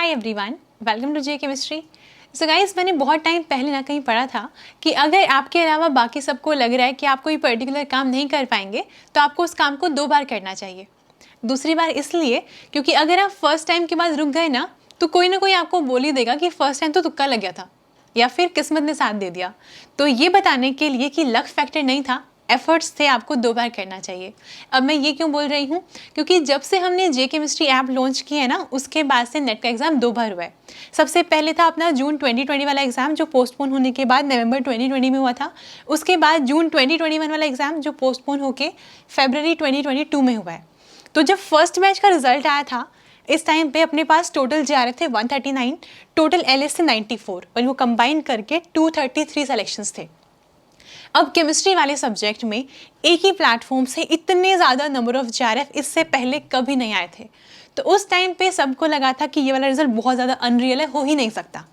Hi everyone, welcome to J chemistry. So guys, मैंने बहुत time पहले ना कहीं पढ़ा था कि अगर आपके अलावा बाकी सबको लग रहा है कि आप कोई पर्टिकुलर काम नहीं कर पाएंगे तो आपको उस काम को 2 बार करना चाहिए। दूसरी बार इसलिए क्योंकि अगर आप फर्स्ट टाइम के बाद रुक गए ना तो कोई ना कोई आपको बोल ही देगा कि फर्स्ट टाइम तो तुक्का लग गया था या फिर किस्मत ने साथ दे दिया। तो ये बताने के लिए कि लक फैक्टर नहीं था, एफर्ट्स थे, आपको 2 बार करना चाहिए। अब मैं ये क्यों बोल रही हूँ, क्योंकि जब से हमने जे केमिस्ट्री ऐप लॉन्च की है ना, उसके बाद से नेट का एग्ज़ाम 2 बार हुआ है। सबसे पहले था अपना जून 2020 वाला एग्ज़ाम जो पोस्टपोन होने के बाद नवंबर 2020 में हुआ था। उसके बाद जून 2021 वाला एग्ज़ाम जो पोस्टपोन होके फरवरी 2022 में हुआ है। तो जब फर्स्ट बैच का रिजल्ट आया था, इस टाइम पे अपने पास टोटल JRF थे 139, टोटल LS थे 94 और इनको कंबाइन करके 233 सेलेक्शंस थे। अब केमिस्ट्री वाले सब्जेक्ट में एक ही प्लेटफॉर्म से इतने ज़्यादा नंबर ऑफ JRF इससे पहले कभी नहीं आए थे। तो उस टाइम पे सबको लगा था कि ये वाला रिजल्ट बहुत ज़्यादा अनरियल है, हो ही नहीं सकता।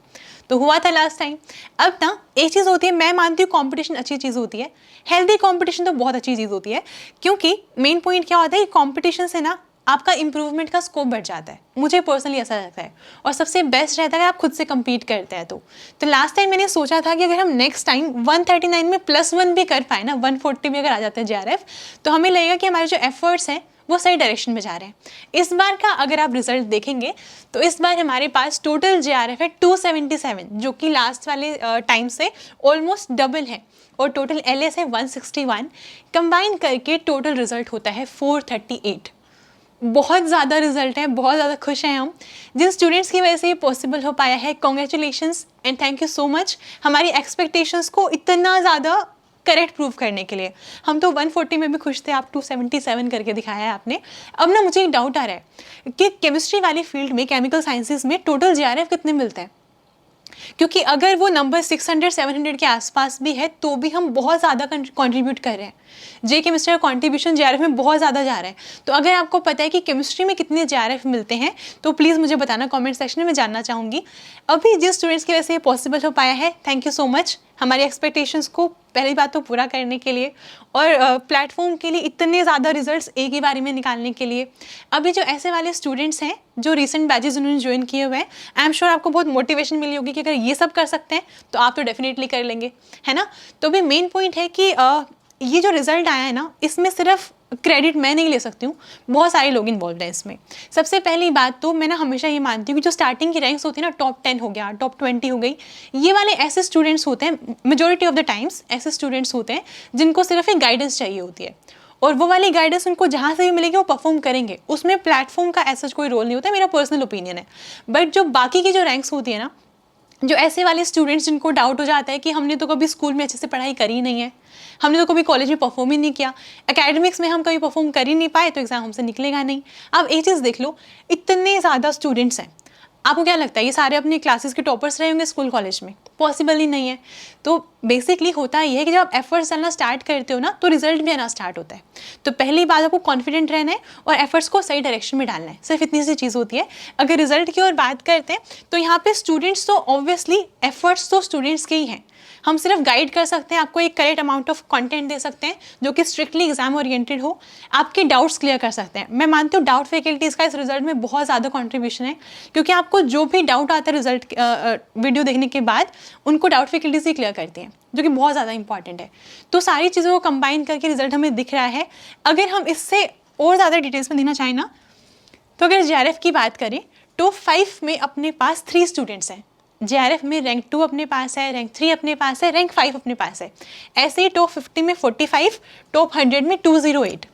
तो हुआ था लास्ट टाइम। अब ना एक चीज़ होती है, मैं मानती हूँ कंपटीशन अच्छी चीज़ होती है, हेल्दी कंपटीशन तो बहुत अच्छी चीज़ होती है, क्योंकि मेन पॉइंट क्या होता है कि कंपटीशन से ना आपका इंप्रूवमेंट का स्कोप बढ़ जाता है। मुझे पर्सनली ऐसा लगता है, और सबसे बेस्ट रहता है आप खुद से compete करते हैं। तो लास्ट टाइम मैंने सोचा था कि अगर हम नेक्स्ट टाइम 139 में +1 भी कर पाए ना, 140 भी अगर आ जाते हैं JRF, तो हमें लगेगा कि हमारे जो एफर्ट्स हैं वो सही डायरेक्शन में जा रहे हैं। इस बार का अगर आप रिजल्ट देखेंगे तो इस बार हमारे पास टोटल JRF है 277, जो कि लास्ट वाले टाइम से ऑलमोस्ट डबल है, और टोटल LS है 161। कंबाइन करके टोटल रिजल्ट होता है 438। बहुत ज़्यादा रिजल्ट है, बहुत ज़्यादा खुश हैं हम। जिन स्टूडेंट्स की वजह से ये पॉसिबल हो पाया है, congratulations and thank you so much हमारी एक्सपेक्टेशंस को इतना ज़्यादा करेक्ट प्रूव करने के लिए। हम तो 140 में भी खुश थे, आप 277 करके दिखाया है आपने। अब ना मुझे एक डाउट आ रहा है कि केमिस्ट्री वाली फील्ड में, केमिकल साइंसेज में टोटल JRF कितने मिलते हैं, क्योंकि अगर वो नंबर 600-700 के आसपास भी है तो भी हम बहुत ज़्यादा कंट्रीब्यूट कर रहे हैं। जे केमिस्ट्री का कॉन्ट्रीब्यूशन JRF में बहुत ज़्यादा जा रहा है। तो अगर आपको पता है कि केमिस्ट्री में कितने JRF मिलते हैं तो प्लीज़ मुझे बताना कमेंट सेक्शन में, मैं जानना चाहूँगी। अभी जिन स्टूडेंट्स की वजह से ये पॉसिबल हो पाया है, थैंक यू सो मच हमारी एक्सपेक्टेशंस को पहली बात तो पूरा करने के लिए, और प्लेटफॉर्म के लिए इतने ज़्यादा रिजल्ट्स एक ही बारी में निकालने के लिए। अभी जो ऐसे वाले स्टूडेंट्स हैं जो रिसेंट बैचेज उन्होंने ज्वाइन किए हुए हैं, आई एम श्योर आपको बहुत मोटिवेशन मिली होगी कि अगर ये सब कर सकते हैं तो आप तो डेफिनेटली कर लेंगे, है ना। तो भी मेन पॉइंट है कि ये जो रिजल्ट आया है ना, इसमें सिर्फ क्रेडिट मैं नहीं ले सकती हूँ, बहुत सारे लोग इन्वॉल्व हैं इसमें। सबसे पहली बात तो मैं ना हमेशा ये मानती हूँ कि जो स्टार्टिंग की रैंक्स होती है ना, टॉप 10 हो गया, टॉप 20 हो गई, ये वाले ऐसे स्टूडेंट्स होते हैं, मेजोरिटी ऑफ द टाइम्स ऐसे स्टूडेंट्स होते हैं जिनको सिर्फ एक गाइडेंस चाहिए होती है, और वो वाली गाइडेंस उनको जहाँ से भी मिलेगी वो परफॉर्म करेंगे। उसमें प्लेटफॉर्म का ऐसा कोई रोल नहीं होता, मेरा पर्सनल ओपिनियन है। बट जो बाकी की जो रैंक्स होती है ना, जो ऐसे वाले स्टूडेंट्स जिनको डाउट हो जाता है कि हमने तो कभी स्कूल में अच्छे से पढ़ाई करी नहीं है, हमने तो कभी कॉलेज में परफॉर्म ही नहीं किया, एकेडमिक्स में हम कभी परफॉर्म कर ही नहीं पाए, तो एग्जाम हमसे निकलेगा नहीं। अब एक चीज़ देख लो, इतने ज़्यादा स्टूडेंट्स हैं, आपको क्या लगता है ये सारे अपने क्लासेस के टॉपर्स रहे होंगे स्कूल कॉलेज में? पॉसिबल ही नहीं है। तो बेसिकली होता ये है कि जब आप एफर्ट्स डालना स्टार्ट करते हो ना, तो रिजल्ट भी आना स्टार्ट होता है। तो पहली बात आपको कॉन्फिडेंट रहना है और एफर्ट्स को सही डायरेक्शन में डालना है, सिर्फ इतनी सी चीज़ होती है। अगर रिजल्ट की ओर बात करते हैं तो यहाँ पे स्टूडेंट्स तो ऑब्वियसली एफर्ट्स तो स्टूडेंट्स के ही हैं, हम सिर्फ गाइड कर सकते हैं, आपको एक करेक्ट अमाउंट ऑफ कंटेंट दे सकते हैं जो कि स्ट्रिक्टली एग्जाम ओरिएंटेड हो, आपके डाउट्स क्लियर कर सकते हैं। मैं मानती हूँ डाउट फैकल्टीज़ का इस रिजल्ट में बहुत ज़्यादा कंट्रीब्यूशन है, क्योंकि आपको जो भी डाउट आता है रिजल्ट वीडियो देखने के बाद, उनको डाउट फैकल्टीज ही क्लियर करती हैं, जो कि बहुत ज़्यादा इंपॉर्टेंट है। तो सारी चीज़ों को कंबाइन करके रिजल्ट हमें दिख रहा है। अगर हम इससे और ज़्यादा डिटेल्स में देना चाहें ना, तो अगर JRF की बात करें, टॉप 5 में अपने पास 3 स्टूडेंट्स हैं। JRF में रैंक 2 अपने पास है, रैंक 3 अपने पास है, रैंक 5 अपने पास है। ऐसे ही टॉप 50 में 45, टॉप 100 में 208।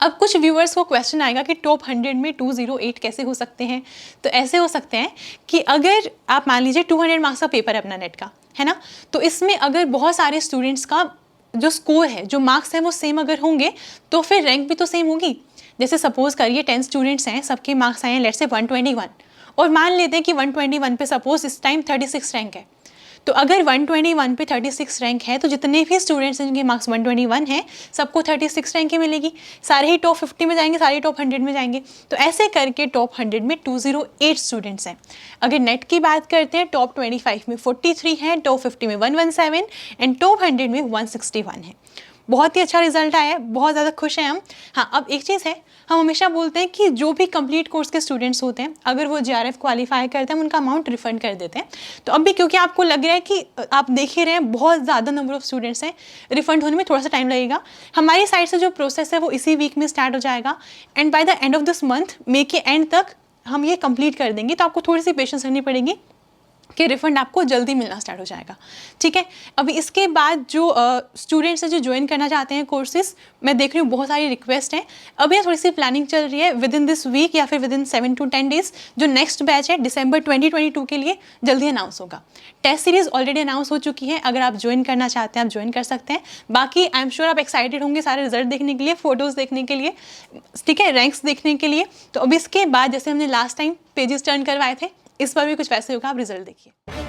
अब कुछ व्यूअर्स को क्वेश्चन आएगा कि टॉप 100 में 208 कैसे हो सकते हैं। तो ऐसे हो सकते हैं कि अगर आप मान लीजिए 200 मार्क्स का पेपर है अपना नेट का, है ना, तो इसमें अगर बहुत सारे स्टूडेंट्स का जो स्कोर है, जो मार्क्स हैं वो सेम अगर होंगे तो फिर रैंक भी तो सेम होगी। जैसे सपोज करिए 10 स्टूडेंट्स हैं, सबके मार्क्स आए हैं लेट्स से 121, और मान लेते हैं कि 121 पे सपोज इस टाइम 36 रैंक है। तो अगर 121 पे 36 रैंक है तो जितने भी स्टूडेंट्स हैं जिनके मार्क्स 121 हैं, सबको 36 रैंक ही मिलेगी। सारे ही टॉप 50 में जाएंगे, सारे टॉप 100 में जाएंगे। तो ऐसे करके टॉप 100 में 208 स्टूडेंट्स हैं। अगर नेट की बात करते हैं, टॉप 25 में 43 हैं, टॉप 50 में 117 एंड टॉप 100 में 161 है। बहुत ही अच्छा रिजल्ट आया है, बहुत ज़्यादा खुश हैं हम। हाँ, अब एक चीज़ है, हम हमेशा बोलते हैं कि जो भी कंप्लीट कोर्स के स्टूडेंट्स होते हैं, अगर वो JRF क्वालिफाई करते हैं, हम उनका अमाउंट रिफंड कर देते हैं। तो अब भी क्योंकि आपको लग रहा है कि आप देख ही रहे हैं बहुत ज़्यादा नंबर ऑफ स्टूडेंट्स हैं, रिफंड होने में थोड़ा सा टाइम लगेगा। हमारी साइड से जो प्रोसेस है वो इसी वीक में स्टार्ट हो जाएगा, and by the end of this month, मई के एंड तक हम ये कंप्लीट कर देंगे। तो आपको थोड़ी सी पेशेंस करनी पड़ेगी कि रिफंड आपको जल्दी मिलना स्टार्ट हो जाएगा, ठीक है। अभी इसके बाद जो स्टूडेंट्स हैं जो ज्वाइन करना चाहते हैं कोर्सेज, मैं देख रही हूँ बहुत सारी रिक्वेस्ट हैं। अभी थोड़ी सी प्लानिंग चल रही है, विद इन दिस वीक या फिर विद इन 7 to 10 डेज जो नेक्स्ट बैच है दिसंबर 2022 के लिए जल्दी अनाउंस होगा। टेस्ट सीरीज ऑलरेडी अनाउंस हो चुकी है, अगर आप ज्वाइन करना चाहते हैं आप ज्वाइन कर सकते हैं। बाकी आई एम श्योर आप एक्साइटेड होंगे सारे रिजल्ट देखने के लिए, फोटोज़ देखने के लिए, ठीक है, रैंक्स देखने के लिए। तो अभी इसके बाद जैसे हमने लास्ट टाइम पेजेस टर्न करवाए थे, इस बार भी कुछ वैसे होगा, आप रिजल्ट देखिए।